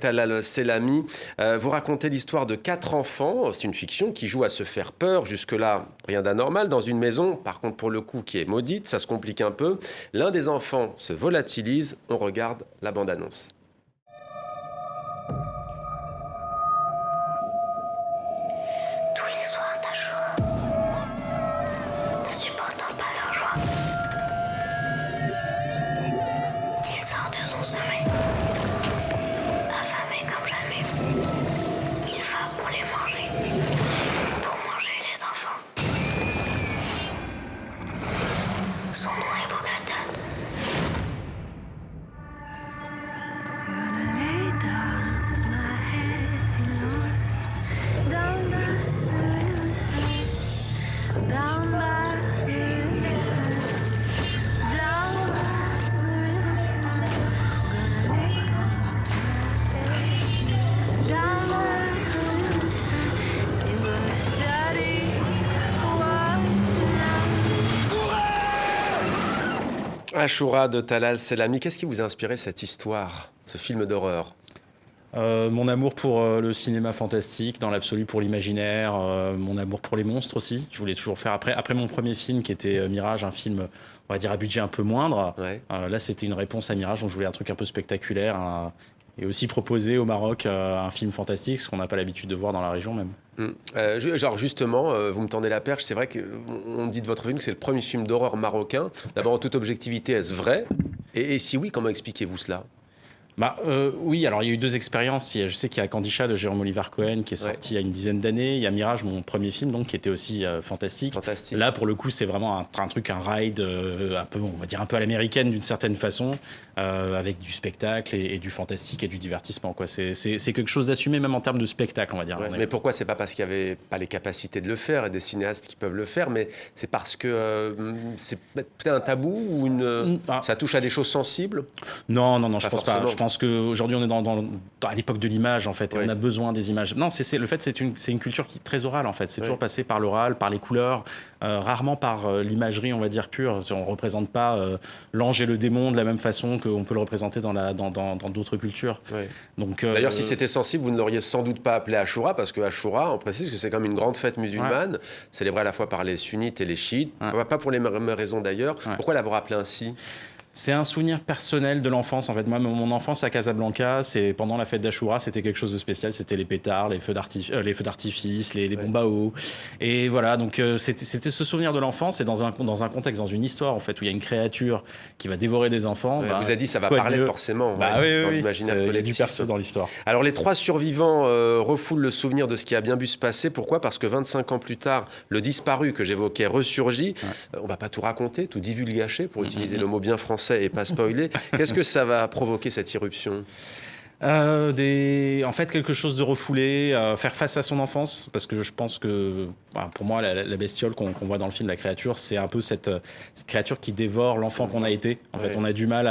Talal Selami, vous racontez l'histoire de 4 enfants, c'est une fiction qui joue à se faire peur, jusque-là rien d'anormal, dans une maison, par contre pour le coup qui est maudite, ça se complique un peu. L'un des enfants se volatilise, on regarde la bande-annonce. Tous les soirs d'Achoura, ne supportant pas leur joie, il sort de son sommeil. Affamé comme jamais, il va pour les manger, pour manger les enfants. Son nom est Bogata. Achoura de Talal Selami, qu'est-ce qui vous a inspiré cette histoire, ce film d'horreur? Mon amour pour le cinéma fantastique, dans l'absolu pour l'imaginaire, mon amour pour les monstres aussi. Je voulais toujours faire, après mon premier film qui était Mirage, un film, on va dire, à budget un peu moindre. Ouais. Là, c'était une réponse à Mirage, donc je voulais un truc un peu spectaculaire. Et aussi proposer au Maroc un film fantastique, ce qu'on n'a pas l'habitude de voir dans la région même. Genre justement, vous me tendez la perche, c'est vrai qu'on dit de votre film que c'est le premier film d'horreur marocain. D'abord, en toute objectivité, est-ce vrai? Et si oui, comment expliquez-vous cela? Oui, alors il y a eu 2 expériences. Je sais qu'il y a Kandisha de Jérôme Oliver Cohen qui est sorti il y a une dizaine d'années. Il y a Mirage, mon premier film, donc, qui était aussi fantastique. Fantastique. Là, pour le coup, c'est vraiment un truc, un ride un peu, on va dire un peu à l'américaine d'une certaine façon, avec du spectacle et du fantastique et du divertissement, quoi. C'est quelque chose d'assumé même en termes de spectacle, on va dire. Ouais, mais pourquoi? C'est pas parce qu'il n'y avait pas les capacités de le faire et des cinéastes qui peuvent le faire, mais c'est parce que c'est peut-être un tabou ou ça touche à des choses sensibles? Non, je Pas pense pas. forcément. Je pense qu'aujourd'hui, on est à l'époque de l'image, en fait, et Ouais. on a besoin des images. Non, le fait, c'est une culture qui est très orale, en fait. C'est toujours passé par l'oral, par les couleurs, rarement par l'imagerie, on va dire, pure. On ne représente pas l'ange et le démon de la même façon qu'on peut le représenter dans d'autres cultures. Ouais. Donc, D'ailleurs, si c'était sensible, vous ne l'auriez sans doute pas appelé Achoura, parce que Achoura, on précise que c'est comme une grande fête musulmane, célébrée à la fois par les sunnites et les chiites, pas pour les mêmes raisons d'ailleurs. Ouais. Pourquoi l'avoir appelé ainsi? C'est un souvenir personnel de l'enfance. En fait, moi, mon enfance à Casablanca, c'est pendant la fête d'Achoura, c'était quelque chose de spécial. C'était les pétards, les feux d'artifice, les bombes à eau. Et voilà, donc c'était ce souvenir de l'enfance et dans un contexte, dans une histoire en fait où il y a une créature qui va dévorer des enfants. Ouais, vous avez dit ça va quoi de parler mieux forcément Bah dans oui, l'imaginaire il y a du collectif. perso dans l'histoire. Alors les 3 survivants refoulent le souvenir de ce qui a bien pu se passer. Pourquoi? Parce que 25 ans plus tard, le disparu que j'évoquais ressurgit. On va pas tout raconter, tout divulgacher, pour utiliser le mot bien français et pas spoiler. Qu'est-ce que ça va provoquer, cette irruption? En fait, quelque chose de refoulé, faire face à son enfance, parce que je pense que, pour moi, la bestiole qu'on voit dans le film, la créature, c'est un peu cette créature qui dévore l'enfant qu'on a été. En fait, on a du mal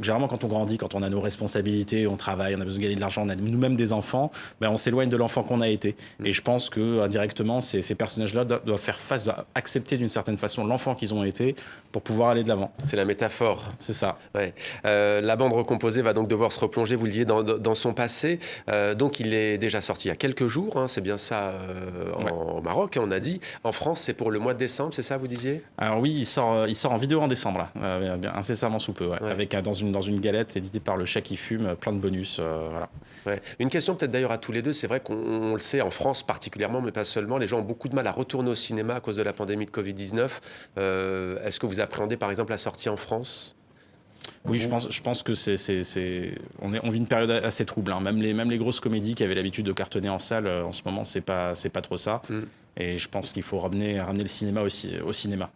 généralement, quand on grandit, quand on a nos responsabilités, on travaille, on a besoin de gagner de l'argent, on a nous-mêmes des enfants, on s'éloigne de l'enfant qu'on a été. Et je pense que, indirectement, ces personnages-là doivent faire face, doivent accepter d'une certaine façon l'enfant qu'ils ont été pour pouvoir aller de l'avant. C'est la métaphore. C'est ça. Ouais. La bande recomposée va donc devoir se replonger, vous le disiez, dans son passé. Donc il est déjà sorti il y a quelques jours, hein, c'est bien ça, au Maroc, on a dit. En France, c'est pour le mois de décembre, c'est ça, vous disiez? Alors oui, il sort en vidéo en décembre, là, incessamment sous peu, avec dans une galette éditée par Le Chat qui fume, plein de bonus, voilà. Ouais. Une question peut-être d'ailleurs à tous les deux, c'est vrai qu'on le sait, en France particulièrement, mais pas seulement, les gens ont beaucoup de mal à retourner au cinéma à cause de la pandémie de Covid-19. Est-ce que vous appréhendez par exemple la sortie en France? Oui, je pense que on vit une période assez trouble, hein. Même les grosses comédies qui avaient l'habitude de cartonner en salle, en ce moment, c'est pas trop ça. Et je pense qu'il faut ramener le cinéma aussi au cinéma.